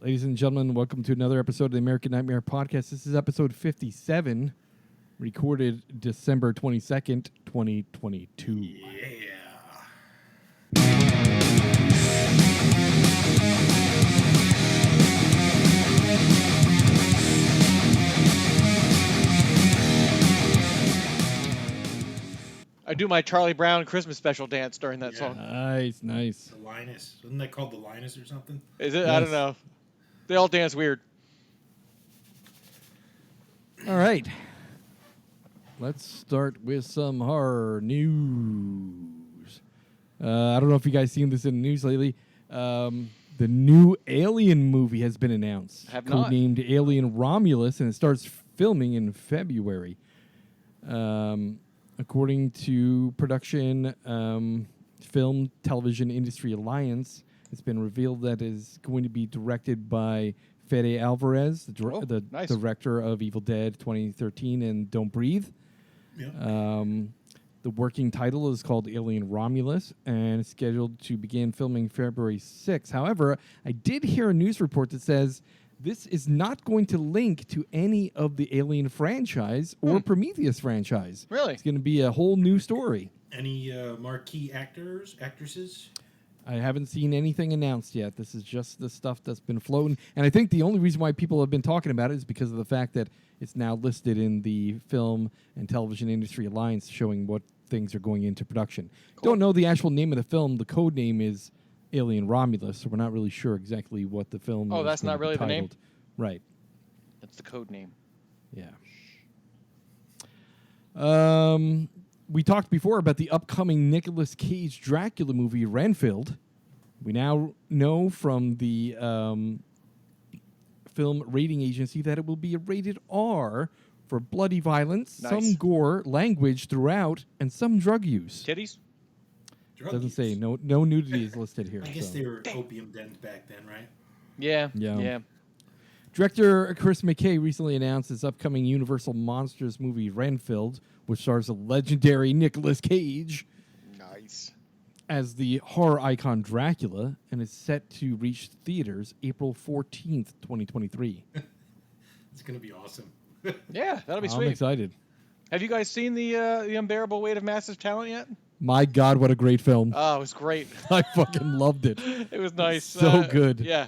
Ladies and gentlemen, welcome to another episode of the American Nightmare Podcast. This is episode 57, recorded December 22nd, 2022. Yeah. I do my Charlie Brown Christmas special dance during that song. Nice. The Linus. Wasn't that called the Linus or something? Is it? Yes. I don't know. They all dance weird. All right. Let's start with some horror news. I don't know if you guys seen this in the news lately. The new Alien movie has been announced. Have not. Codenamed Alien Romulus, and it starts filming in February. According to Production Film Television Industry Alliance, it's been revealed that it is going to be directed by Fede Alvarez, the nice. director of Evil Dead 2013 and Don't Breathe. Yeah. The working title is called Alien Romulus, and it's scheduled to begin filming February 6th. However, I did hear a news report that says this is not going to link to any of the Alien franchise or Prometheus franchise. Really? It's going to be a whole new story. Any marquee actresses? I haven't seen anything announced yet. This is just the stuff that's been floating. And I think the only reason why people have been talking about it is because of the fact that it's now listed in the Film and Television Industry Alliance showing what things are going into production. Cool. Don't know the actual name of the film. The code name is Alien Romulus, so we're not really sure exactly what the film is. Oh, that's gonna not be really the name? titled. Right. That's the code name. Yeah. We talked before about the upcoming Nicolas Cage Dracula movie, Renfield. We now know from the film rating agency that it will be a rated R for bloody violence, Nice. some gore, language throughout, and some drug use. Titties? Doesn't say. No nudity is listed here. I guess so. they were opium dens back then, right? Yeah. Yeah. Director Chris McKay recently announced his upcoming Universal Monsters movie, Renfield, which stars a legendary Nicolas Cage Nice. as the horror icon Dracula, and is set to reach theaters April 14th, 2023. It's going to be awesome. Yeah, that'll be I'm sweet. excited. Have you guys seen the Unbearable Weight of Massive Talent yet? My God, what a great film. Oh, it was great. I fucking loved it. It was nice. So good. Yeah.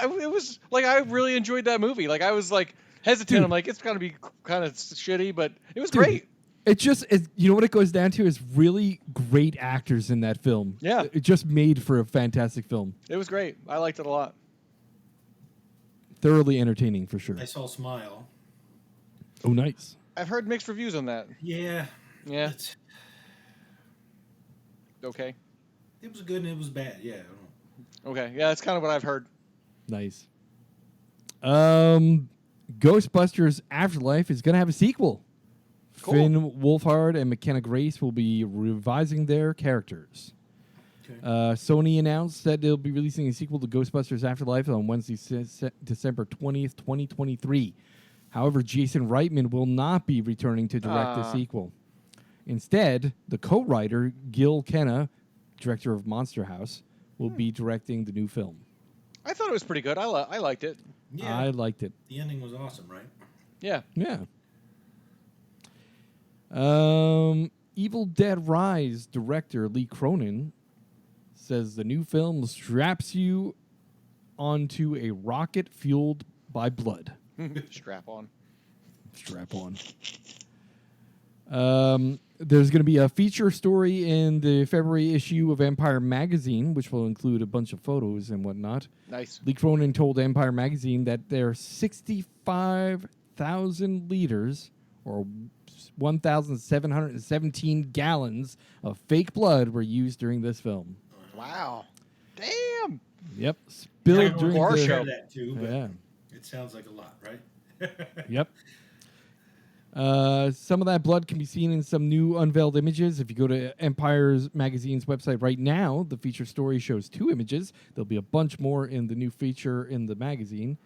It was, like, I really enjoyed that movie. Like, I was, like, hesitant. Dude. I'm like, it's going to be kind of shitty, but it was Dude, great. It just, you know what it goes down to is really great actors in that film. Yeah. It just made for a fantastic film. It was great. I liked it a lot. Thoroughly entertaining, for sure. I saw Smile. Oh, nice. I've heard mixed reviews on that. Yeah. Yeah. It's, Okay. it was good and it was bad. Yeah. I don't know. Okay. Yeah, that's kind of what I've heard. Nice. Ghostbusters Afterlife is going to have a sequel. Cool. Finn Wolfhard and Mckenna Grace will be revising their characters. Okay. Sony announced that they'll be releasing a sequel to Ghostbusters Afterlife on Wednesday, December 20th, 2023. However, Jason Reitman will not be returning to direct the sequel. Instead, the co-writer, Gil Kenna, director of Monster House, will be directing the new film. I thought it was pretty good. I liked it. Yeah. I liked it. The ending was awesome, right? Yeah. Yeah. Evil Dead Rise director Lee Cronin says the new film straps you onto a rocket fueled by blood. Strap on. Strap on. There's going to be a feature story in the February issue of Empire Magazine, which will include a bunch of photos and whatnot. Nice. Lee Cronin told Empire Magazine that their 65,000 liters, or 1,717 gallons of fake blood were used during this film. Wow. Damn. Yep. Spilled I during horror the... show. that too, but Yeah. it sounds like a lot, right? Yep. Some of that blood can be seen in some new unveiled images. If you go to Empire's Magazine's website right now, the feature story shows 2 images. There'll be a bunch more in the new feature in the magazine.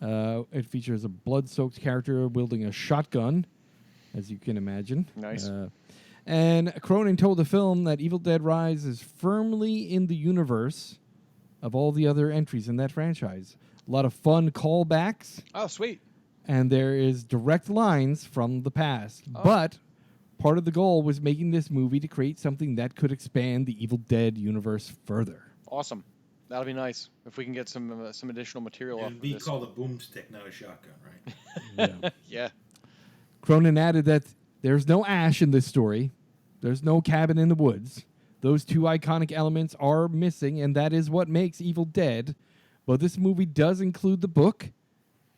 It features a blood-soaked character wielding a shotgun, as you can imagine. Nice. And Cronin told the film that Evil Dead Rise is firmly in the universe of all the other entries in that franchise. A lot of fun callbacks, Oh, sweet. and there is direct lines from the past. Oh. But part of the goal was making this movie to create something that could expand the Evil Dead universe further. Awesome. That'll be nice if we can get some additional material off It'd of be this. called a boomstick, not a shotgun, right? Yeah. Yeah. Cronin added that there's no ash in this story. There's no cabin in the woods. Those two iconic elements are missing, and that is what makes Evil Dead. But this movie does include the book,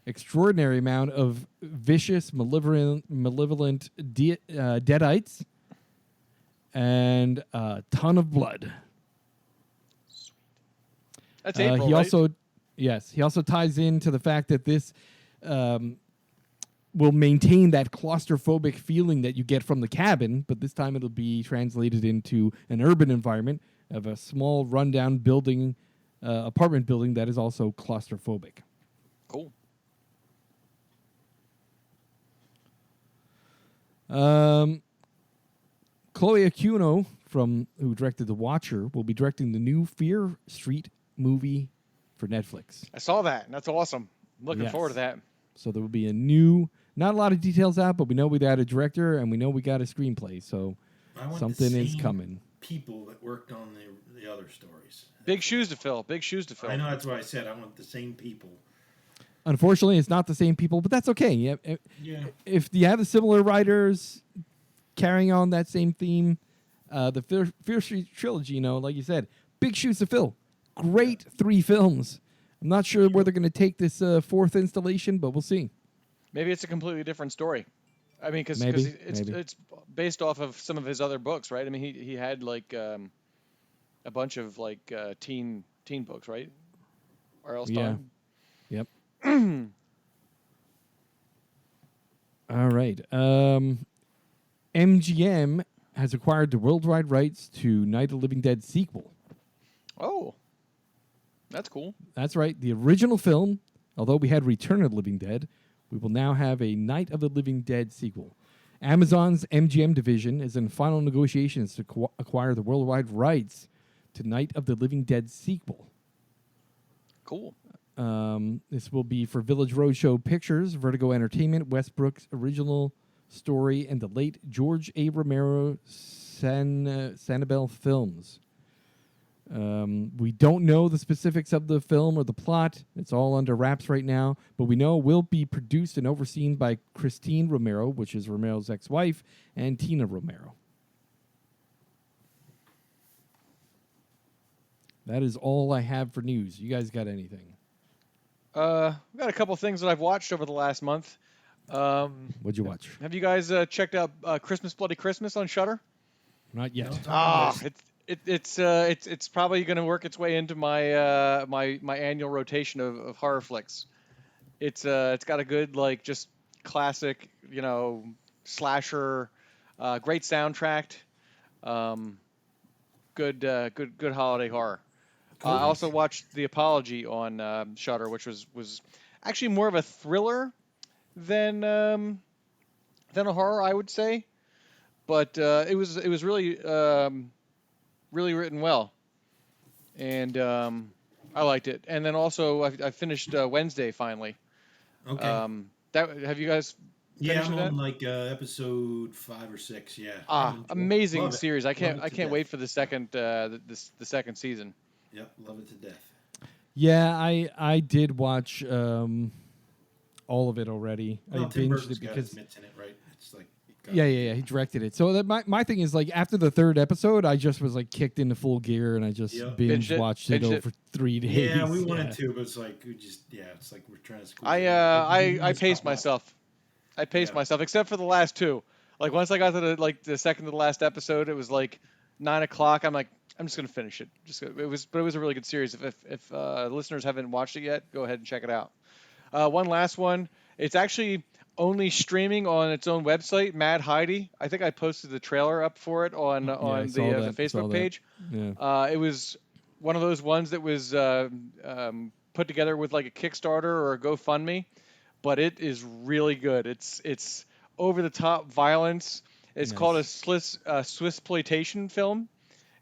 extraordinary amount of vicious, malevolent deadites, and a ton of blood. That's April, He right? he also ties into the fact that this will maintain that claustrophobic feeling that you get from the cabin, but this time it'll be translated into an urban environment of a small rundown building, apartment building that is also claustrophobic. Cool. Chloe Aquino, who directed The Watcher, will be directing the new Fear Street movie for Netflix. I saw that, and that's awesome. I'm looking Yes. forward to that. So there will be not a lot of details out, but we know we got a director and we know we got a screenplay. So I want something the is same coming. people that worked on the other stories. Big shoes to fill. Big shoes to fill. I know that's why I said I want the same people. Unfortunately, it's not the same people, but that's okay. Yeah. If you have the similar writers carrying on that same theme, the Fear Street trilogy, like you said, big shoes to fill. Great 3 films. I'm not sure where they're going to take this 4th installation, but we'll see. Maybe it's a completely different story. I mean, because Maybe. it's based off of some of his other books, right? I mean, he had like a bunch of like teen books, right? Or else Yeah. time. Yep. All right. MGM has acquired the worldwide rights to Night of the Living Dead sequel. Oh, that's cool. That's right. The original film, although we had Return of the Living Dead, we will now have a Night of the Living Dead sequel. Amazon's MGM division is in final negotiations to acquire the worldwide rights to Night of the Living Dead sequel. Cool. This will be for Village Roadshow Pictures, Vertigo Entertainment, Westbrook's original story, and the late George A. Romero Sanibel Films. We don't know the specifics of the film or the plot. It's all under wraps right now, but we know it will be produced and overseen by Christine Romero, which is Romero's ex-wife, and Tina Romero. That is all I have for news. You guys got anything? I've got a couple things that I've watched over the last month. What'd you watch? Have you guys checked out Christmas Bloody Christmas on Shudder? Not yet. It's probably going to work its way into my my annual rotation of horror flicks. It's got a good just classic slasher, great soundtrack, good holiday horror. Cool. I also watched The Apology on Shudder, which was actually more of a thriller than a horror, I would say, but it was really really written well, and I liked it. And then also I finished Wednesday finally. Okay. Have you guys? Yeah, finished I'm that? on episode 5 or 6. Yeah. I enjoy it. Amazing Love it. series. I Love can't it to I can't death. wait for the second the second season. Yep, love it to death. Yeah, I did watch all of it already. Well, I Tim binged Burton's it got because his mitts in it, right? It's like yeah, he directed it. So my thing is after the 3rd episode, I just was kicked into full gear and I just Yep. binge watched it Binged it. over 3 days. Yeah, we wanted to, but it's like it's like we're trying to squeeze. I paced myself. I paced Yeah. myself, except for the last 2. Like once I got to the second to the last episode, it was 9:00. I'm like, I'm just gonna finish it. But it was a really good series. If listeners haven't watched it yet, go ahead and check it out. One last one. It's actually only streaming on its own website, Mad Heidi. I think I posted the trailer up for it on I the saw that, Facebook page. Yeah. It was one of those ones that was put together with a Kickstarter or a GoFundMe, but it is really good. It's over the top violence. It's called a Swissploitation film.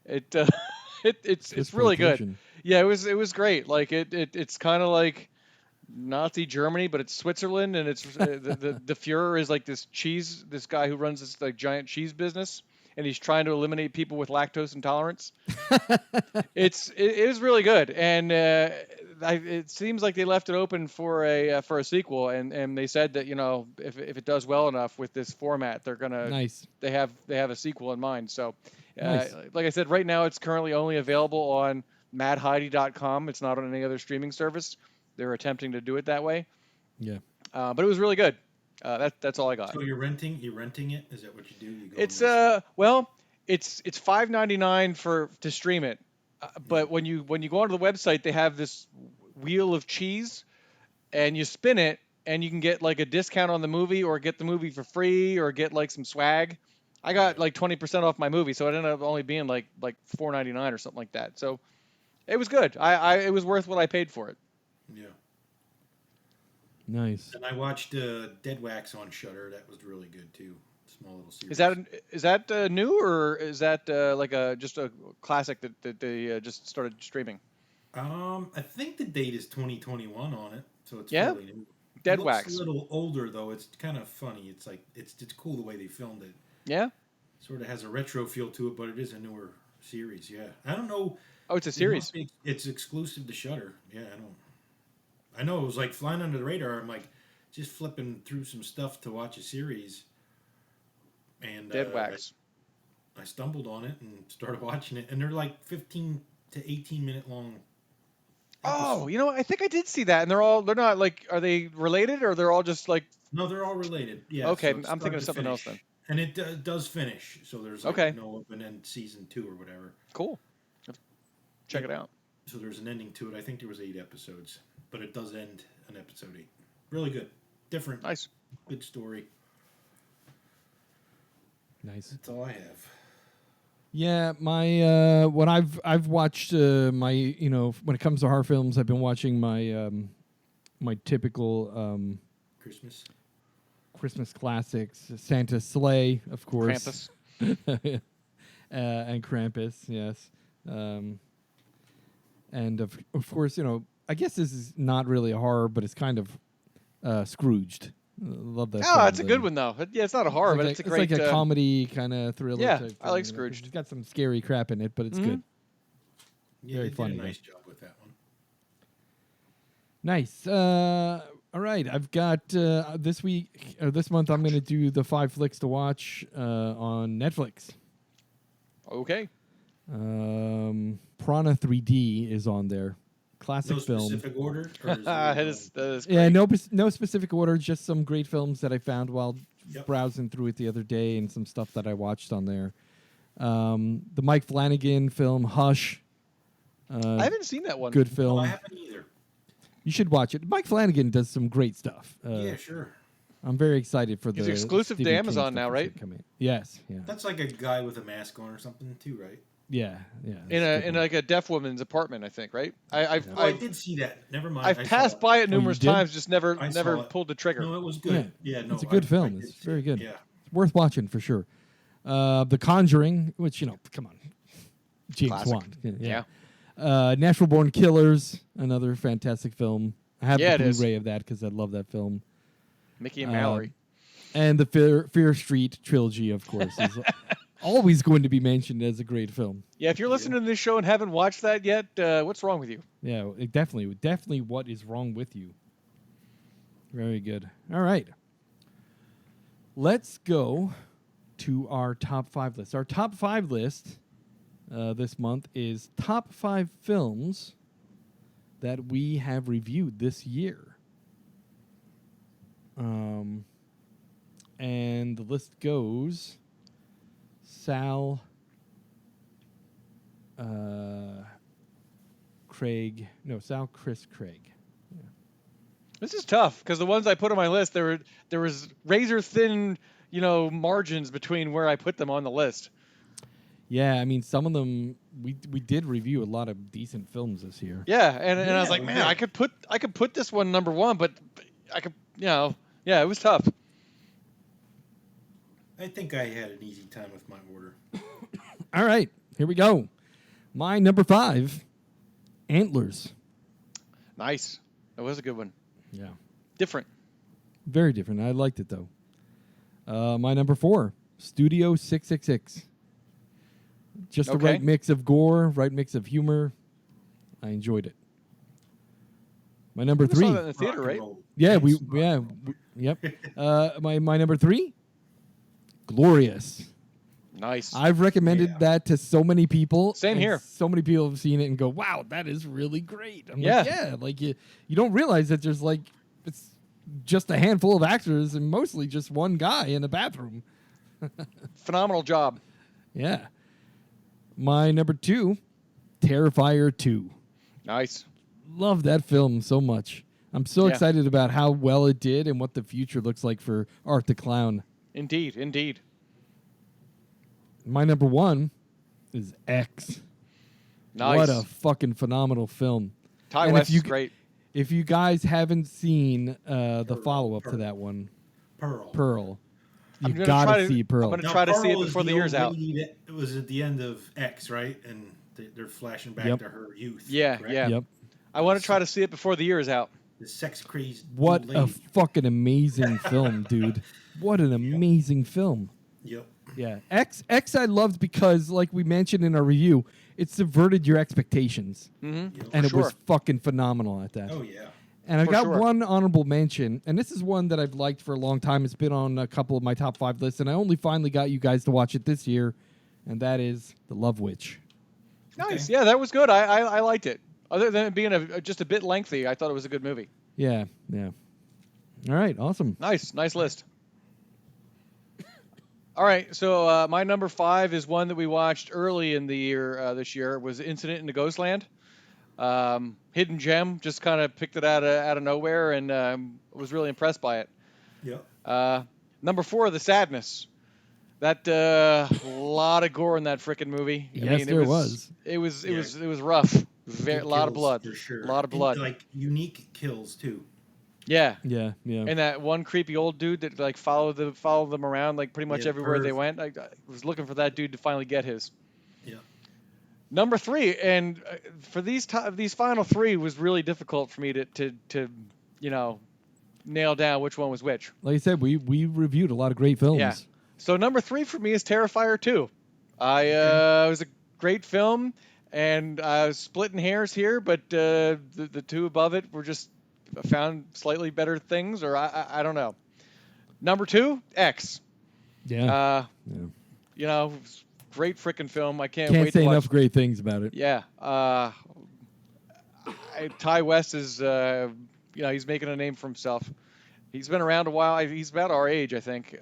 It's really good. Swissploitation. Yeah, it was great. It's kind of like Nazi Germany, but it's Switzerland, and it's the Fuhrer is like this guy who runs this like giant cheese business, and he's trying to eliminate people with lactose intolerance. It is really good, and it seems like they left it open for a sequel, and they said that if it does well enough with this format, they're gonna they have a sequel in mind. So, like I said, right now it's currently only available on madheidi.com. It's not on any other streaming service. They're attempting to do it that way. Yeah. But it was really good. That's all I got. So you're renting it? Is that what you do? You go It's it's $5.99 to stream it. But when you go onto the website, they have this wheel of cheese, and you spin it, and you can get like a discount on the movie, or get the movie for free, or get like some swag. I got like 20% off my movie, so it ended up only being like $4.99 or something like that. So it was good. It was worth what I paid for it. Yeah. Nice. And I watched Dead Wax on Shudder. That was really good too. Small little series. Is that new, or is that like just a classic that they just started streaming? I think the date is 2021 on it, so it's yeah. fairly new. Dead it Wax. Looks a little older though. It's kind of funny. It's like it's cool the way they filmed it. Yeah. Sort of has a retro feel to it, but it is a newer series. Yeah. I don't know. Oh, it's a series. It's exclusive to Shudder. Yeah, I know it was like flying under the radar. I'm like just flipping through some stuff to watch a series, and Dead Wax. I stumbled on it and started watching it, and they're like 15 to 18 minute long. Episodes. Oh, I think I did see that, and they're not like, are they related, or they're all just like? No, they're all related. Yeah. Okay, so I'm thinking of something else then. And it does finish, so there's like no open end season 2 or whatever. Cool. Check it out. So there's an ending to it. I think there was 8 episodes, but it does end on episode 8. Really good, different, nice, good story. Nice. That's all I have. Yeah, my what I've watched my when it comes to horror films, I've been watching my my typical Christmas classics, Santa's Sleigh, of course, Krampus, and Krampus, yes, and of course, I guess this is not really a horror, but it's kind of Scrooged. Love that. Oh, it's a good one though. Yeah, it's not a horror, but it's a great. It's like a comedy kind of thriller. Yeah, type I like thing, Scrooged. It's got some scary crap in it, but it's good. Yeah, very funny. Did a nice job with that one. Nice. All right, I've got this month. I'm going to do the 5 flicks to watch on Netflix. Okay. Piranha 3D is on there. Classic film. No specific order? Or is that is great. Yeah, no specific order, just some great films that I found while browsing through it the other day, and some stuff that I watched on there. The Mike Flanagan film, Hush. I haven't seen that one. Good film. No, I haven't either. You should watch it. Mike Flanagan does some great stuff. Yeah, sure. I'm very excited for He's exclusive to Amazon now, right? Yes. Yeah. That's like a guy with a mask on or something too, right? Yeah. In like a deaf woman's apartment, I think, right? I did see that. Never mind. I've passed by it numerous times, just never pulled the trigger. No, it was good. Yeah, no, it's a good film. It's very good. Yeah, it's worth watching for sure. The Conjuring, which come on, James Classic. Wan. Yeah. Natural Born Killers, another fantastic film. I have the it Blu-ray of that because I love that film. Mickey and Mallory. And the Fear Street trilogy, of course, is always going to be mentioned as a great film. Yeah, if you're listening to this show and haven't watched that yet, what's wrong with you? Yeah, definitely what is wrong with you. Very good. All right. Let's go to our top 5 list. Our top 5 list this month is top 5 films that we have reviewed this year. And the list goes Sal, Chris Craig. Yeah. This is tough because the ones I put on my list, there was razor thin, margins between where I put them on the list. Yeah, I mean, some of them we did review a lot of decent films this year. Yeah, and I was like, man, I could put this one number 1, but I could, yeah, it was tough. I think I had an easy time with my order. All right, here we go. My number 5, Antlers. Nice. That was a good one. Yeah. Different. Very different. I liked it, though. My number 4, Studio 666. Just the right mix of gore, right mix of humor. I enjoyed it. My number 3. Saw that in the theater, right? Yeah, yep. My number 3, Glorious. Nice. I've recommended that to so many people. Same here. So many people have seen it and go, "Wow, that is really great." I'm Yeah. like, yeah, like you don't realize that there's like it's just a handful of actors and mostly just one guy in the bathroom. Phenomenal job. Yeah. My number 2, Terrifier 2. Nice. Love that film so much. I'm so excited about how well it did and what the future looks like for Art the Clown. Indeed, indeed. My number 1 is X. Nice. What a fucking phenomenal film. Ty West is great. If you guys haven't seen the follow-up to that one, Pearl, you gotta see Pearl. I'm gonna try to see it before the year's out. It was at the end of X, right? And they're flashing back to her youth. Yeah, correct? yeah. Yep. I want to try to see it before the year is out. The sex crazed. What old a lady. fucking amazing film, dude. What an amazing film. Yep. Yeah. X I loved because, like we mentioned in our review, it subverted your expectations. Mm-hmm. Yep. And it was fucking phenomenal at that. Oh yeah. And I've got sure. one honorable mention, and this is one that I've liked for a long time. It's been on a couple of my top 5 lists, and I only finally got you guys to watch it this year, and that is The Love Witch. Nice. Okay. Yeah, that was good. I liked it. Other than it being just a bit lengthy, I thought it was a good movie. Yeah, yeah. All right, awesome. Nice list. All right, so my number 5 is one that we watched early in the year this year. It was Incident in the Ghostland. Hidden gem, just kind of picked it out of nowhere and was really impressed by it. Yep. Number 4, The Sadness. That lot of gore in that frickin' movie. Yes, there was. It was rough. A lot of blood. For sure. A lot of blood. And, like unique kills too. Yeah. Yeah. And that one creepy old dude that like followed them around like pretty much everywhere they went. I was looking for that dude to finally get his. Yeah. Number 3, and for these final 3 was really difficult for me to nail down which one was which. Like I said, we reviewed a lot of great films. Yeah. So number 3 for me is Terrifier 2. It was a great film, and I was splitting hairs here, but the two above it were just found slightly better things, or I don't know. Number 2, X. Yeah. Great freaking film. I can't Can't wait say to watch. enough great things about it. Yeah. Ty West is, he's making a name for himself. He's been around a while. He's about our age, I think.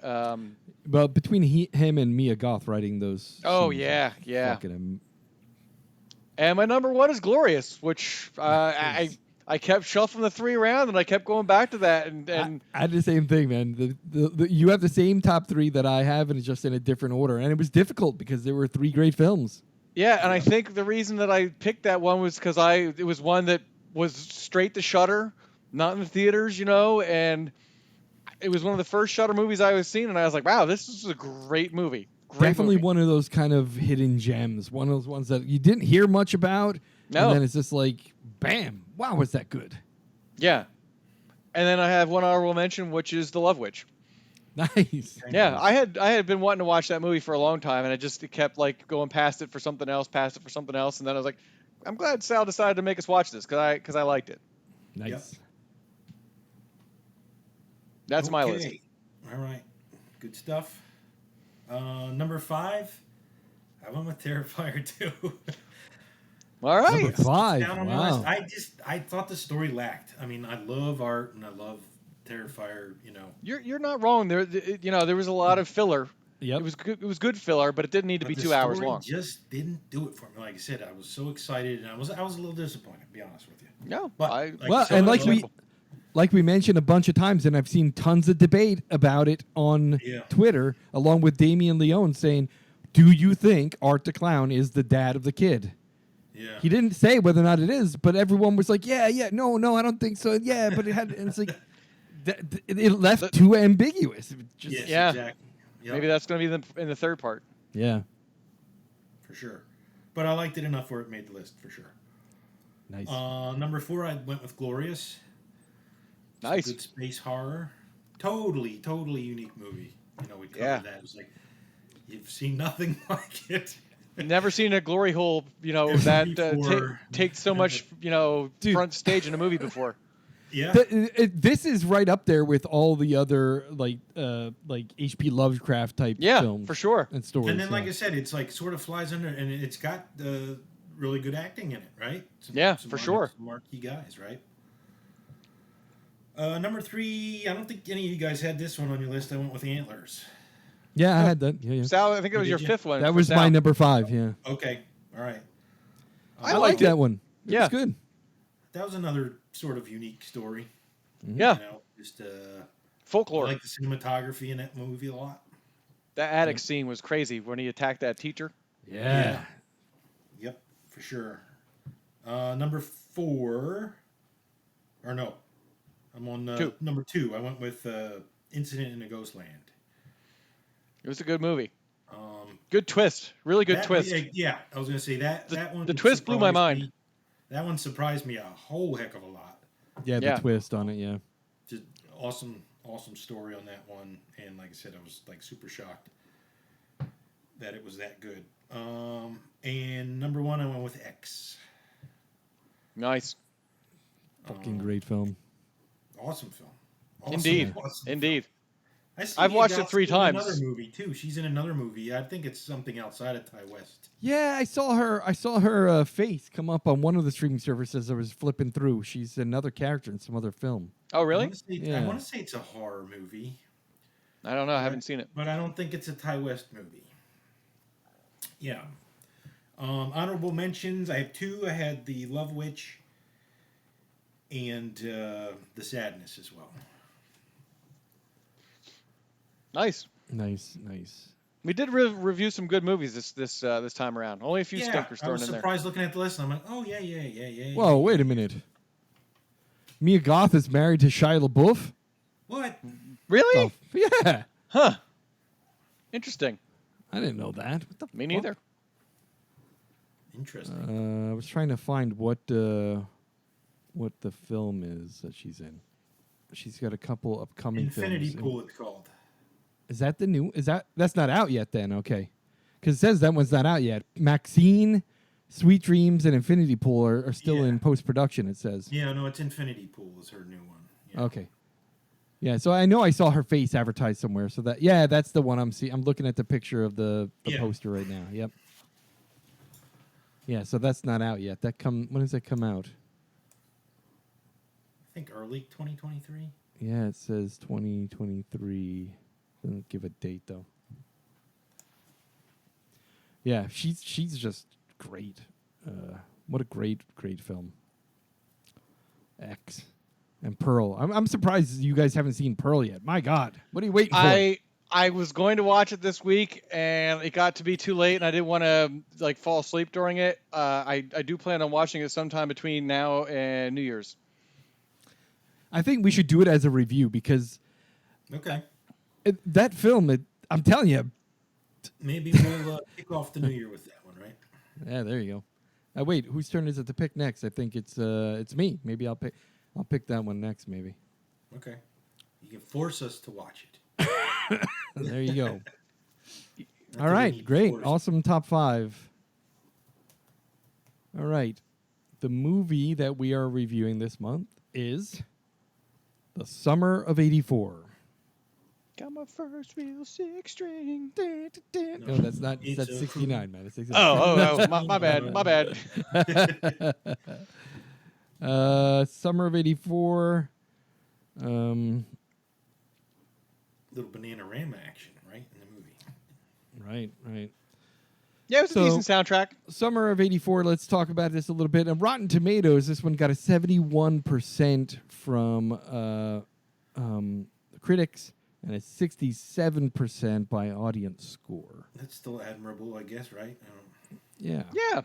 But between him and Mia Goth writing those. Oh, scenes, yeah. fucking And my number 1 is Glorious, which I kept shuffling the 3 around, and I kept going back to that. And I had the same thing, man. You have the same top 3 that I have, and it's just in a different order. And it was difficult because there were 3 great films. yeah, and I think the reason that I picked that one was because it was one that was straight to Shudder, not in the theaters, and it was one of the first Shudder movies I was seeing, and I was like, wow, this is a great movie. Definitely Movie. one of those kind of hidden gems. One of those ones that you didn't hear much about. No. And then it's just like, bam, wow, was that good? Yeah. And then I have one honorable mention, which is The Love Witch. Nice. Yeah, I had been wanting to watch that movie for a long time, and I just kept like going past it for something else, and then I was like, I'm glad Sal decided to make us watch this because I liked it. Nice. Yep. That's my list. All right. Good stuff. Number 5, I went with Terrifier 2. All right. Number 5. Down on the Wow. list. I thought the story lacked. I mean, I love art and I love Terrifier. You're not wrong. There was a lot of filler. Yep. It was good filler, but it didn't need to be 2 hours long. Just didn't do it for me. Like I said, I was so excited and I was a little disappointed. To be honest with you. No, But Like we mentioned a bunch of times, and I've seen tons of debate about it on Twitter, along with Damian Leone saying, "Do you think Art the Clown is the dad of the kid?" Yeah. He didn't say whether or not it is, but everyone was like, "Yeah, no, I don't think so." Yeah, but it had. And it's like it left too ambiguous. Yes, Yeah. exactly. Yep. Maybe that's going to be in the third part. Yeah. For sure. But I liked it enough where it made the list for sure. Nice. Number 4, I went with Glorious. Nice. Good space horror. Totally unique movie. You know, we covered Yeah. that. It was like, you've seen nothing like it. Never seen a glory hole, Ever that before. takes so much, Dude. front stage in a movie before. Yeah. This is right up there with all the other like H.P. Lovecraft type Yeah, films for sure. and stories. And then, like yeah. I said, it's like sort of flies under, and it's got really good acting in it, right? Yeah, for sure. Some marquee guys, right? Number 3, I don't think any of you guys had this one on your list. I went with Antlers. Yeah, I had that. Yeah, yeah. Sal, I think it was Did your you? fifth one. That for was Sal. my number 5. Yeah, Okay, all right. I liked liked that one. It Yeah. was good. That was another sort of unique story. Yeah, You know, just I folklore. like the cinematography in that movie a lot. That attic scene was crazy when he attacked that teacher. Yeah. Yep, for sure. Number 4, or no, I'm on Two. number 2. I went with Incident in a Ghostland. It was a good movie. Um, Good twist. Really good that- twist. Yeah, I was gonna say that one. the twist blew my surprised mind. me. That one surprised me a whole heck of a lot. Yeah, the Yeah. twist on it. Yeah. Just awesome story on that one, and like I said, I was like super shocked that it was that good. And number 1, I went with X. Nice. Fucking great film. Awesome film. Awesome, Indeed. awesome Indeed. I see I've watched Gal's it 3 in times. Another movie too. She's in another movie. I think it's something outside of Ty West. Yeah, I saw her face come up on one of the streaming services I was flipping through. She's another character in some other film. Oh, I really? want to say, Yeah. it's a horror movie, I don't know. I haven't seen it. but I don't think it's a Ty West movie. Yeah. Honorable mentions. I have 2. I had the Love Witch and the Sadness as well. Nice. Nice. We did review some good movies this time around. Only a few Yeah, stinkers I thrown was in there. surprised looking at the list, and I'm like, oh yeah. Whoa, wait a minute. Mia Goth is married to Shia LaBeouf? What? Really? Oh, yeah. Huh. Interesting. I didn't know that. What the Me fuck? neither. Interesting. I was trying to find what the film is that she's in. She's got a couple upcoming Infinity films. Pool, it's called. Is that the new? That's not out yet? Then okay, because it says that one's not out yet. Maxine, Sweet Dreams, and Infinity Pool are still in post production. It says. Yeah, no, it's Infinity Pool is her new one. Yeah. Okay. Yeah, so I know I saw her face advertised somewhere. So that's the one I'm seeing. I'm looking at the picture of the Yeah. poster right now. Yep. Yeah, so that's not out yet. When does that come out? I think early 2023. Yeah, it says 2023. Doesn't give a date though. Yeah, she's just great. What a great film. X and Pearl. I'm surprised you guys haven't seen Pearl yet. My God, what are you waiting for? I was going to watch it this week, and it got to be too late, and I didn't want to fall asleep during it. I do plan on watching it sometime between now and New Year's. I think we should do it as a review because Okay. that film. I'm telling you. Maybe we'll kick off the new year with that one, right? Yeah, there you go. Wait, whose turn is it to pick next? I think it's me. Maybe I'll pick that one next. Maybe. Okay. You can force us to watch it. There you go. Not that All we right, need great. force. Awesome top 5. All right. The movie that we are reviewing this month is The Summer of '84. Got my first real 6-string. No, that's not. It's That's a 69, man. That's 69. Oh, my bad. My bad. Summer of '84. Little Bananarama action, right, in the movie. Right. Yeah, it was a So- decent soundtrack. Summer of '84. Let's talk about this a little bit. And Rotten Tomatoes. This one got a 71% from critics and a 67% by audience score. That's still admirable, I guess, right? Yeah. Yeah.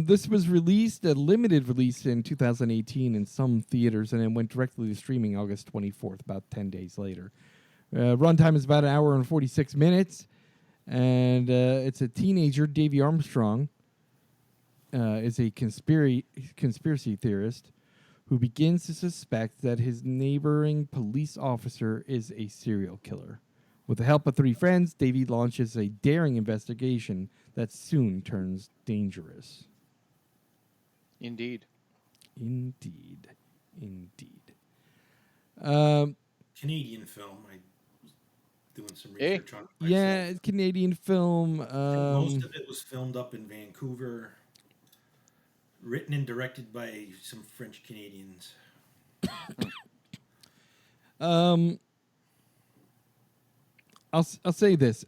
This was released, a limited release in 2018 in some theaters, and it went directly to streaming August 24th, about 10 days later. Runtime is about an hour and 46 minutes, and it's a teenager, Davy Armstrong, is a conspiracy theorist who begins to suspect that his neighboring police officer is a serial killer. With the help of 3 friends, Davey launches a daring investigation that soon turns dangerous. Indeed. Indeed. Canadian film. I was doing some Eh? research on it myself. Yeah, it's Canadian film. Most of it was filmed up in Vancouver. Written and directed by some French Canadians. I'll say this.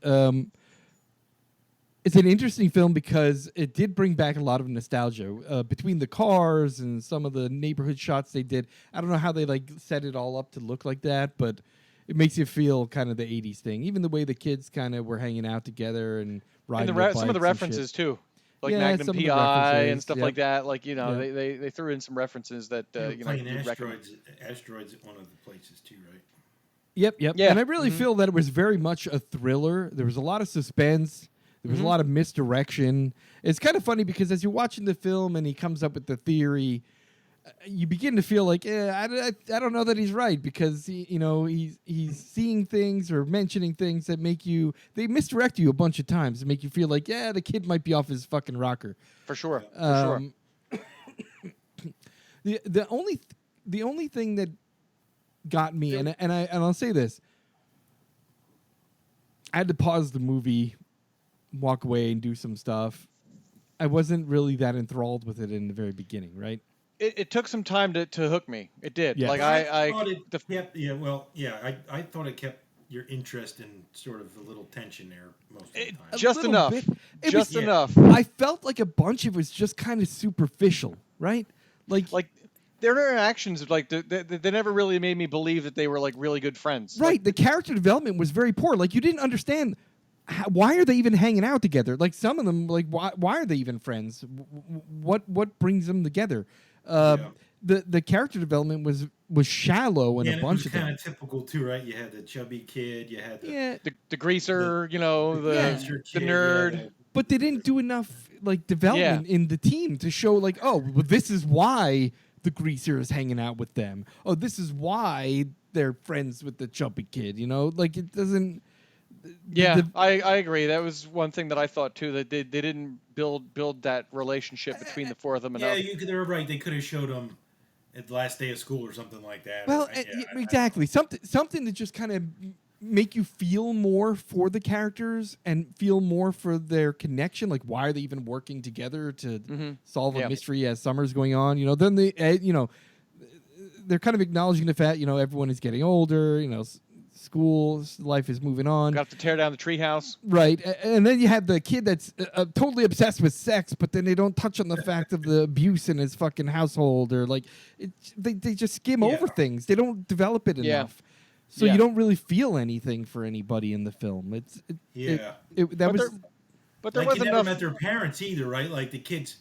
It's an interesting film because it did bring back a lot of nostalgia between the cars and some of the neighborhood shots they did. I don't know how they like set it all up to look like that, but it makes you feel kind of the 80s thing. Even the way the kids kind of were hanging out together and riding And their some of the bikes and references shit. too, like Yeah, Magnum some of the PI and references, stuff yep. like that. Like Yep. they threw in some references that Playing you'd recognize. asteroids at one of the places too, right? Yep. Yeah. And I really feel that it was very much a thriller. There was a lot of suspense. There was a lot of misdirection. It's kind of funny because as you're watching the film and he comes up with the theory, you begin to feel like, I don't know that he's right because he's seeing things or mentioning things that they misdirect you a bunch of times to make you feel like, the kid might be off his fucking rocker. For sure. The only thing that got me, and I'll say this, I had to pause the movie, walk away, and do some stuff. I wasn't really that enthralled with it in the very beginning, right? It took some time to hook me. It did. Yes. Like I I thought it kept your interest in sort of a little tension there most of the time. just little enough. bit. Just enough. I felt like a bunch of it was just kind of superficial, right? Like their interactions, like they never really made me believe that they were like really good friends. right. The character development was very poor. Like you didn't understand why are they even hanging out together. Like some of them, like why are they even friends? What brings them together? The character development was shallow in a bunch of them. Kind of typical too, right? You had the chubby kid, you had The greaser, the nerd. But they didn't do enough like development in the team to show like, oh, well, this is why the greaser is hanging out with them. Oh, this is why they're friends with the chubby kid. Like it doesn't. Yeah, I agree. That was one thing that I thought too, that they didn't build that relationship between the 4 of them enough. Yeah, they're right. They could have showed them at the last day of school or something like that. Well, exactly. Something to just kind of make you feel more for the characters and feel more for their connection. Like, why are they even working together to solve a mystery as summer's going on? Then they're kind of acknowledging the fact, everyone is getting older. School life is moving on. Got to tear down the treehouse. Right. And then you have the kid that's totally obsessed with sex, but then they don't touch on the fact of the abuse in his fucking household, or like they just skim over things. They don't develop it enough. So you don't really feel anything for anybody in the film. But there like wasn't never enough. met their parents either, right? Like the kids.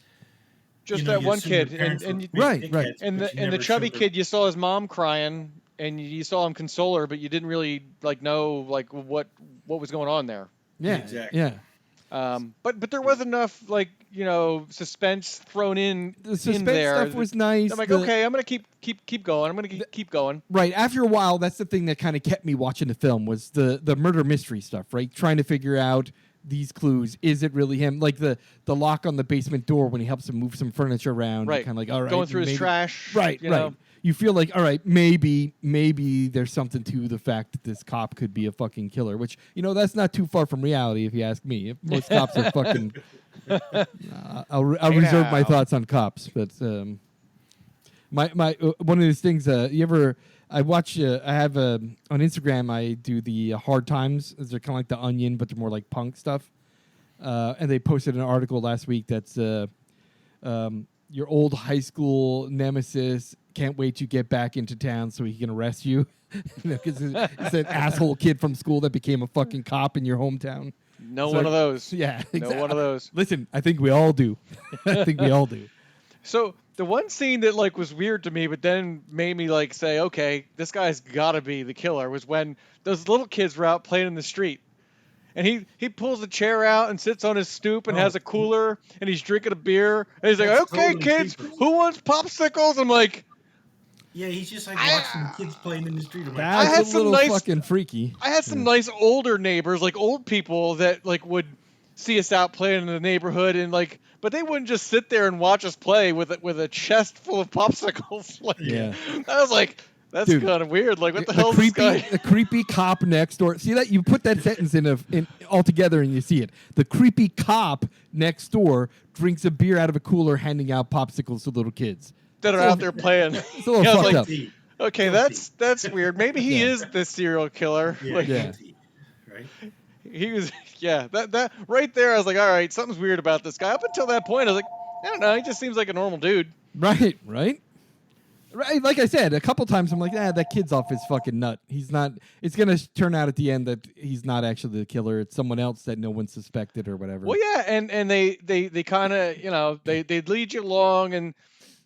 Just that one kid, and the chubby kid, you saw his mom crying, and you saw him console her, but you didn't really know what was going on there. Yeah, exactly. Yeah. But there was enough suspense thrown in. The suspense in there stuff was nice. I'm like, okay, I'm gonna keep going. I'm gonna keep going. Right. After a while, that's the thing that kind of kept me watching the film was the murder mystery stuff. Right, trying to figure out these clues. Is it really him? Like the lock on the basement door when he helps him move some furniture around. Right. Kind of like, all right, going through his trash. Right. Right. You feel like, all right, maybe there's something to the fact that this cop could be a fucking killer, which, that's not too far from reality if you ask me. If most cops are fucking... I'll reserve my thoughts on cops, but my one of these things, I have on Instagram, I do the hard times. They're kind of like The Onion, but they're more like punk stuff. And they posted an article last week that's your old high school nemesis can't wait to get back into town so he can arrest you. Because it's an asshole kid from school that became a fucking cop in your hometown. One of those. Yeah, exactly. No one of those. Listen, I think we all do. So the one scene that was weird to me, but then made me say, okay, this guy's got to be the killer, was when those little kids were out playing in the street. And he pulls a chair out and sits on his stoop and has a cooler and he's drinking a beer. And he's like, okay, totally kids, people. who wants popsicles? I'm like, Yeah, he's just like watching kids playing in the street. I'm like, I had That's a some little nice- fucking freaky. I had some nice older neighbors, like old people that like would see us out playing in the neighborhood and like, but they wouldn't just sit there and watch us play with a chest full of popsicles. Like, Yeah. I was like, that's Dude, kind of weird. Like, what the hell is this guy? The creepy cop next door. See that? You put that sentence in all together and you see it. The creepy cop next door drinks a beer out of a cooler, handing out popsicles to little kids. That are out there playing. It's a little Yeah, I was fucked like, up. guilty. Okay, that's weird. Maybe he Yeah. is the serial killer. Yeah, Like, Yeah. guilty. Right? he was. Yeah, that right there. I was like, all right, something's weird about this guy. Up until that point, I was like, I don't know. He just seems like a normal dude. Right. Like I said, a couple times I'm like, that kid's off his fucking nut. He's not. It's gonna turn out at the end that he's not actually the killer. It's someone else that no one suspected or whatever. Well, yeah, and they kind of they lead you along, and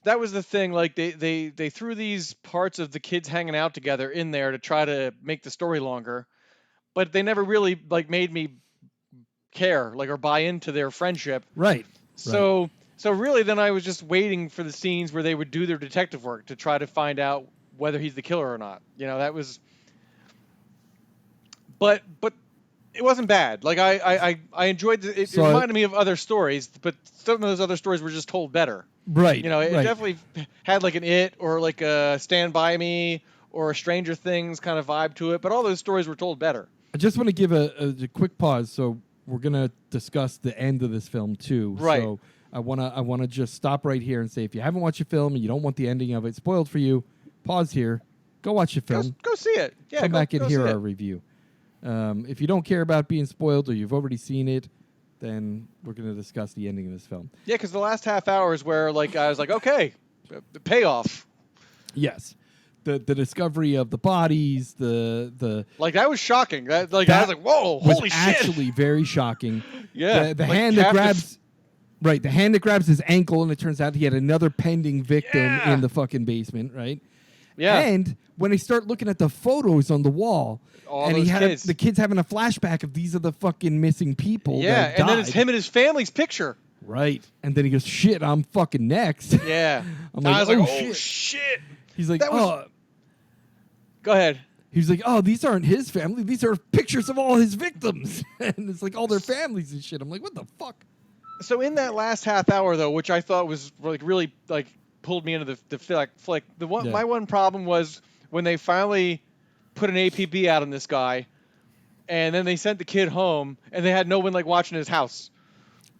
that was the thing. Like they threw these parts of the kids hanging out together in there to try to make the story longer, but they never really like made me care like or buy into their friendship. Right. So really, then I was just waiting for the scenes where they would do their detective work to try to find out whether he's the killer or not. You know, that was. But it wasn't bad. Like I enjoyed it. It So- reminded me of other stories, but some of those other stories were just told better. Right. You know, it right. definitely had like an It or like a Stand By Me or a Stranger Things kind of vibe to it. But all those stories were told better. I just want to give a quick pause. So we're gonna discuss the end of this film too. Right. So I wanna just stop right here and say, if you haven't watched the film and you don't want the ending of it spoiled for you, pause here, go watch the film, Go see it. Yeah, come back and go hear see our it. review. If you don't care about being spoiled or you've already seen it, then we're gonna discuss the ending of this film. Yeah, because the last half hour is where like I was like, okay, the payoff. Yes. The discovery of the bodies, the Like that was shocking. That I That was like, whoa, was holy shit. actually very shocking. Yeah, The like hand that captive- grabs right, the hand that grabs his ankle, and it turns out he had another pending victim Yeah. in the fucking basement, right? Yeah. And when they start looking at the photos on the wall, All and those he had kids. the kids having a flashback of these are the fucking missing people. Yeah, that and then it's died. him and his family's picture. Right, and then he goes, "Shit, I'm fucking next." Yeah. I'm like, I was like, "Oh, oh shit." shit. He's like, That was- "Oh." Go ahead. He's like, "Oh, these aren't his family. These are pictures of all his victims, and it's like all their families and shit." I'm like, "What the fuck?" So in that last half hour though, which I thought was like really like pulled me into the flick. The one Yeah. my one problem was when they finally put an APB out on this guy, and then they sent the kid home, and they had no one like watching his house.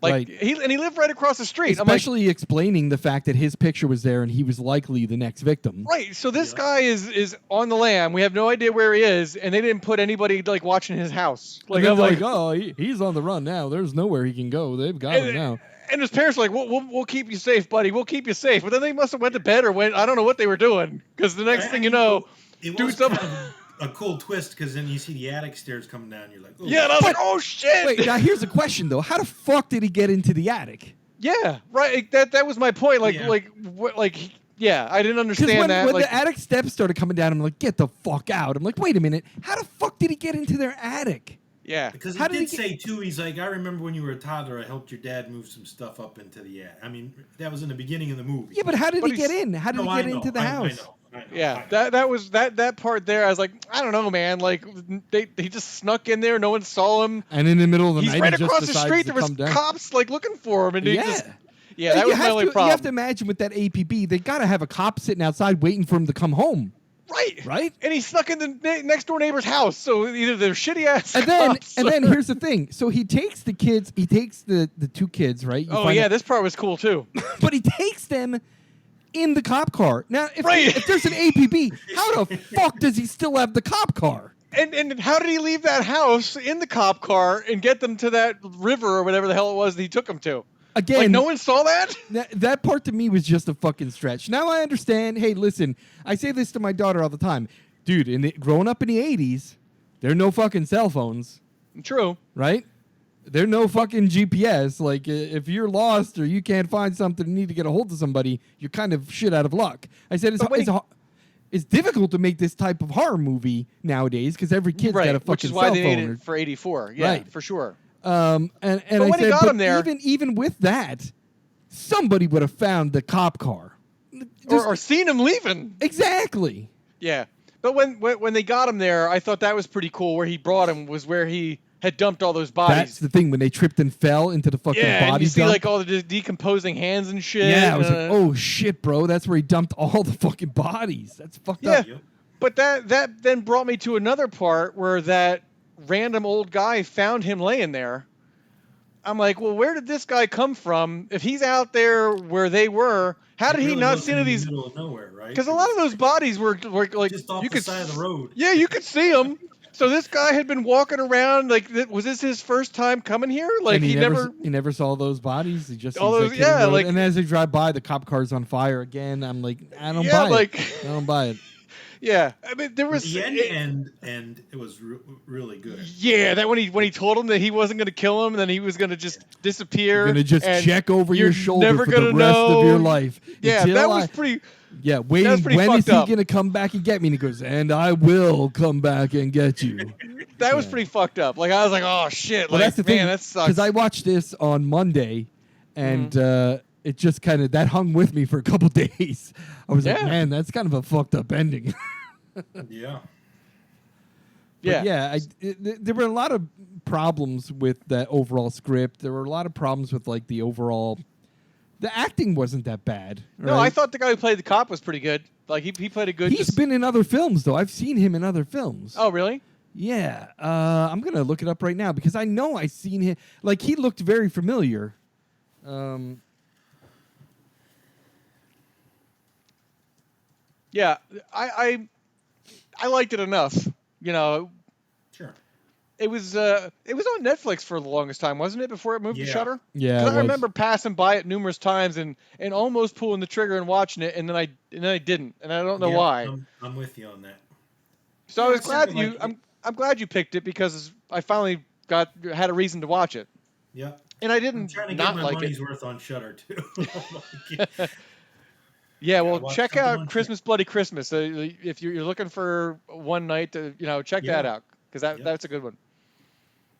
Like Right. he lived right across the street. I'm like, Especially explaining the fact that his picture was there and he was likely the next victim. right. So this guy is on the lam. We have no idea where he is, and they didn't put anybody like watching his house. Like, Like I'm I'm like, like, "Oh, he's on the run now. There's nowhere he can go. They've got him now." and his parents were like, we'll keep you safe, buddy. We'll keep you safe. But then they must have went to bed or went. I don't know what they were doing because the next thing you know, It do was something. kind of a cool twist because then you see the attic stairs coming down. You're like, oh, Yeah, and I was like, oh shit. Wait, now here's a question though: how the fuck did he get into the attic? Yeah, right. That was my point. Like Yeah. yeah, I didn't Because understand when, that. when Like, the attic steps started coming down, I'm like, "Get the fuck out!" I'm like, "Wait a minute, how the fuck did he get into their attic?" yeah, Because he How did did he say too, he's like, I remember when you were a toddler, I helped your dad move some stuff up into the attic. I mean, that was in the beginning of the movie. Yeah, but how did But he get he's- in? How did No, he I get know, into the I house? know. yeah. That was that part there. I was like, I don't know, man. Like he just snuck in there. No one saw him. And in the middle of the He's night, right he just across the decides street. to There was come down. cops like looking for him, and he Yeah. just yeah. That was my only You have to problem. imagine with that APB, they got to have a cop sitting outside waiting for him to come home, Right, right? And he snuck in the next door neighbor's house. So either they're shitty ass And then, cops. and then or- here's the thing. So he takes the kids. He takes the two kids, right? You oh find yeah, out- this part was cool too. but he takes them in the cop car. Now, Right. if there's an APB, how the fuck does he still have the cop car? And how did he leave that house in the cop car and get them to that river or whatever the hell it was that he took them to? Again, Like no one saw that? that part to me was just a fucking stretch. Now I understand. Hey, listen, I say this to my daughter all the time. Dude, growing up in the 80s, there are no fucking cell phones, True. right? There are no fucking GPS. Like, if you're lost or you can't find something and need to get a hold of somebody, you're kind of shit out of luck. I said But when it's difficult to make this type of horror movie nowadays because every kid's Right, got a fucking which is why cell they phone. made it for 84. Yeah, Right. for sure. And But I when he said, got but him there- even with that, somebody would have found the cop car. or seen him leaving. Exactly. Yeah. But when they got him there, I thought that was pretty cool. Where he brought him was where he had dumped all those bodies. That's the thing, when they tripped and fell into the fucking yeah, body and you see dump. like all the decomposing hands and shit. Yeah, I was like, oh shit, bro, that's where he dumped all the fucking bodies. That's fucked up. Yep. But that then brought me to another part where that random old guy found him laying there. I'm like, well, where did this guy come from? If he's out there where they were, how did he really not was see any of in the these? middle of nowhere, right? Because a lot of those bodies were like just off you the could side of the road. Yeah, you could see them. So this guy had been walking around. Like, was this his first time coming here? Like, And he he never saw those bodies. He just All sees those- that kid in the yeah, road. like- and as they drive by, the cop car's on fire again. I'm like, I don't Yeah, buy like- it. I don't buy it. Yeah, I mean, there was The end, and it was really good. Yeah, that when he told him that he wasn't going to kill him, and then he was going to just disappear. You're gonna just and check over you're your shoulder never for the gonna rest of your know. life. Yeah, until that was pretty. Yeah, waiting. was pretty When is fucked he up. gonna come back and get me? And he goes, and I will come back and get you. That was pretty fucked up. Like I was like, oh shit, Well, like that's the man, thing, that sucks. because I watched this on Monday, and it just kind of that hung with me for a couple days. I was like, Yeah. man, that's kind of a fucked up ending. Yeah. But yeah, there were a lot of problems with that overall script. There were a lot of problems with like the overall. The acting wasn't that bad. No, right? I thought the guy who played the cop was pretty good. Like he played a good. He's been in other films though. I've seen him in other films. Oh really? Yeah, I'm gonna look it up right now because I know I've seen him. Like he looked very familiar. Yeah, I liked it enough. You know, Sure. it was on Netflix for the longest time, wasn't it? Before it moved to Yeah. Shudder. Yeah, 'Cause it I was. remember passing by it numerous times and almost pulling the trigger and watching it, and then I didn't, and I don't know Yeah, why. I'm with you on that. So I Yeah, was it glad sounded you. like I'm glad you picked it because I finally had a reason to watch it, Yeah. and I I'm didn't trying to get not my like money's it. worth on Shudder too. Yeah, well, watch check something out on Christmas Bloody Christmas. If you're looking for one night to check Yeah. that out because that's a good one.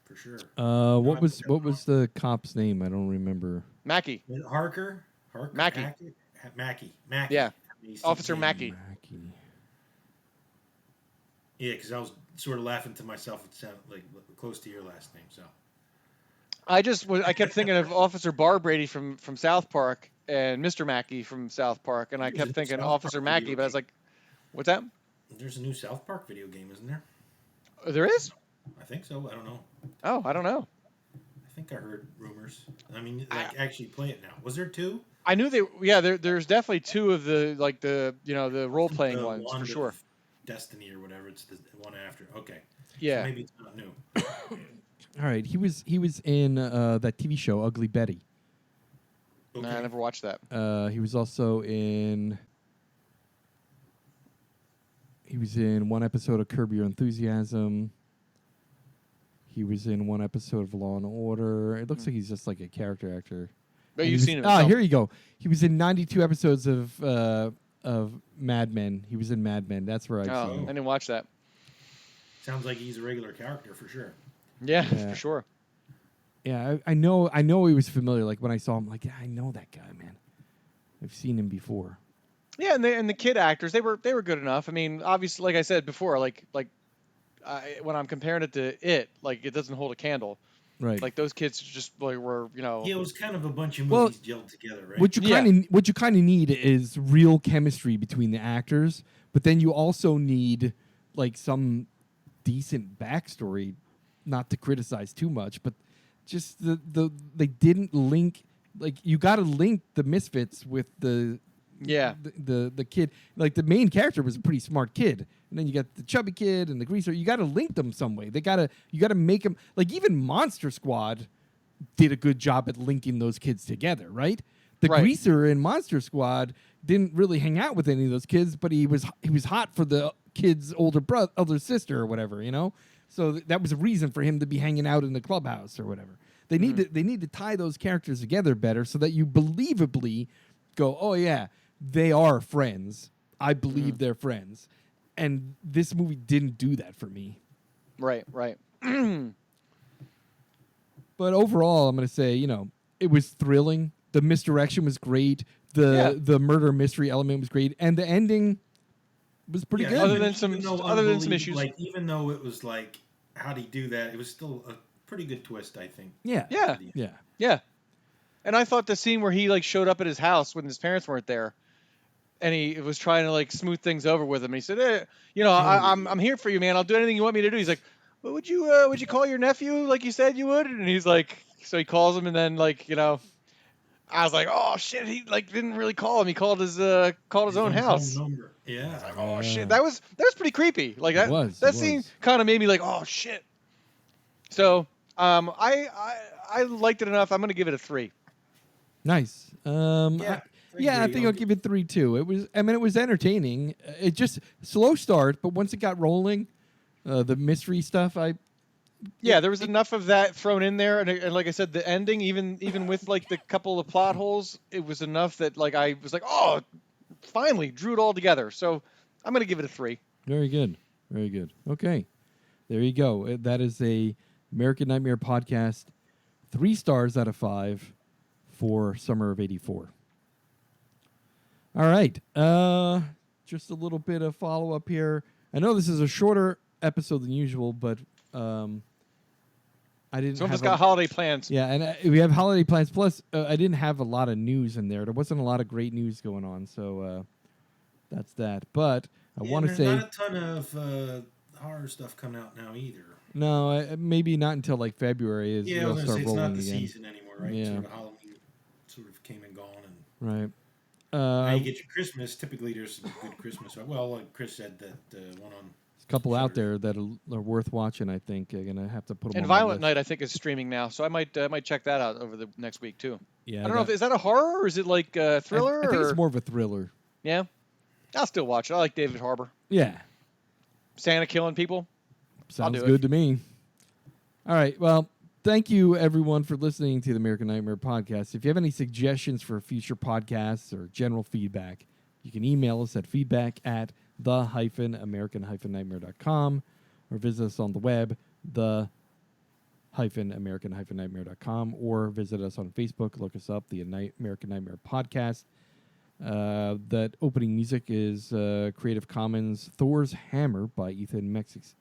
For sure. What I was forgot the cop's name? I don't remember. Mackie. Harker? Mackey. Mackey. Yeah. A-C-K. Officer Mackey. Mackie. Yeah, because I was sort of laughing to myself. It sounded like close to your last name. So. I kept thinking of Officer Bar Brady from South Park and Mr. Mackey from South Park, and I There's kept a thinking South Officer Park Mackey, video but I was game. like, what's that? There's a new South Park video game, isn't there? There is? I think so. I don't know. Oh, I don't know. I think I heard rumors. I mean, actually play it now. Was there two? I knew there's definitely two of the the role playing The ones for Wand sure. of Destiny or whatever. It's the one after. Okay. Yeah. So maybe it's not new. All right, he was in that TV show Ugly Betty. Okay. Nah, I never watched that. He was also in. He was in one episode of Curb Your Enthusiasm. He was in one episode of Law and Order. It looks like he's just like a character actor. But And you've he seen him. was- Ah, so- here you go. He was in 92 episodes of Mad Men. He was in Mad Men. That's where I've Oh, seen I him. didn't watch that. Sounds like he's a regular character for sure. Yeah, Yeah. for sure. Yeah, I know he was familiar. Like when I saw him, like yeah, I know that guy, man. I've seen him before. Yeah, and the kid actors, they were good enough. I mean, obviously, like I said before, when I'm comparing it to it, like it doesn't hold a candle. Right. Like those kids just like were, Yeah, it was kind of a bunch of Well, movies gelled together, right? What you kind of need is real chemistry between the actors, but then you also need like some decent backstory, not to criticize too much, but just they didn't link, like you got to link the Misfits with the kid. Like the main character was a pretty smart kid, and then you got the chubby kid and the greaser. You got to link them some way. You got to make them, like even Monster Squad did a good job at linking those kids together, right? The Right. greaser in Monster Squad didn't really hang out with any of those kids, but he was hot for the kid's older sister or whatever, you know. So that was a reason for him to be hanging out in the clubhouse or whatever. They need to tie those characters together better so that you believably go, oh yeah, they are friends. I believe they're friends. And this movie didn't do that for me. right. But overall, I'm going to say, it was thrilling. The misdirection was great. the murder mystery element was great, and the ending was pretty good. Other than some issues. Like, even though it was like, how'd he do that? It was still a pretty good twist, I think. Yeah. And I thought the scene where he like showed up at his house when his parents weren't there, and he was trying to like smooth things over with him. He said, I'm here for you, man. I'll do anything you want me to do. He's like, well, would you call your nephew like you said you would? And he's like, so he calls him, and then like, I was like, oh shit, he like didn't really call him. He called his own house. Number. Yeah. I was like, oh shit, that was pretty creepy. Like that scene kind of made me like, oh shit. So I liked it enough. I'm gonna give it a 3. Nice. I think I'll give it 3 too. It was entertaining. It just slow start, but once it got rolling, the mystery stuff, there was enough of that thrown in there, and like I said, the ending, even with like the couple of plot holes, it was enough that like I was like, oh, finally drew it all together. So I'm gonna give it a 3. Very good. Very good. Okay, there you go. That is a American Nightmare podcast. 3 stars out of 5 for summer of '84. All right. Just a little bit of follow up here. I know this is a shorter episode than usual, but I didn't. Some of us got holiday plans. Yeah, and we have holiday plans. Plus, I didn't have a lot of news in there. There wasn't a lot of great news going on, so that's that. But I want to say not a ton of horror stuff coming out now either. No, maybe not until like February. They'll start rolling again. It's not the season anymore, right? Yeah. Sort of Halloween sort of came and gone, and right. now you get your Christmas. Typically, there's some good Christmas. Well, like Chris said, that one on. A couple out there that are worth watching. I think I'm gonna have to put them. And on Violent Night, I think, is streaming now, so I might check that out over the next week too. Yeah, I don't know is that a horror or is it like a thriller? I think it's more of a thriller. Yeah, I'll still watch it. I like David Harbour. Yeah, Santa killing people. Sounds good to me. All right, well, thank you everyone for listening to the American Nightmare podcast. If you have any suggestions for future podcasts or general feedback, you can email us at feedback@the-american-nightmare.com or visit us on the web, the-american-nightmare.com, or visit us on Facebook. Look us up, the American Nightmare podcast. That opening music is Creative Commons Thor's Hammer by Ethan Mexix.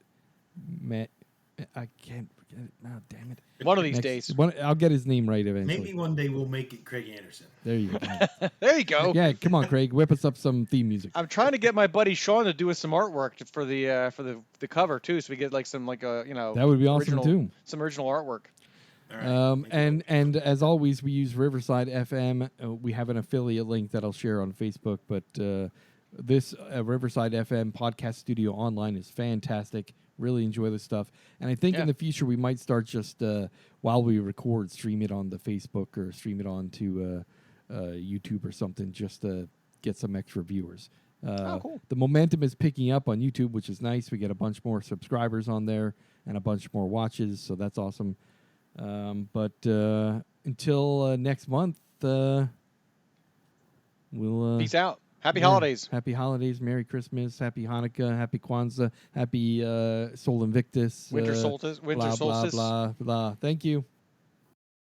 I can't forget it now, damn it. One of these days. I'll get his name right eventually. Maybe one day we'll make it Craig Anderson. There you go. There you go. Yeah, come on, Craig. Whip us up some theme music. I'm trying to get my buddy Sean to do us some artwork for the cover too, so we get like some that would be awesome too. Some original artwork. All right. And as always, we use Riverside FM. We have an affiliate link that I'll share on Facebook, but this Riverside FM podcast studio online is fantastic. Really enjoy this stuff. And I think in the future we might start just while we record, stream it on the Facebook or stream it on to YouTube or something just to get some extra viewers. Cool. The momentum is picking up on YouTube, which is nice. We get a bunch more subscribers on there and a bunch more watches, so that's awesome. But until next month, we'll... Peace out. Happy holidays. Happy holidays. Merry Christmas. Happy Hanukkah. Happy Kwanzaa. Happy Sol Invictus. Winter solstice. Blah, blah, blah. Thank you.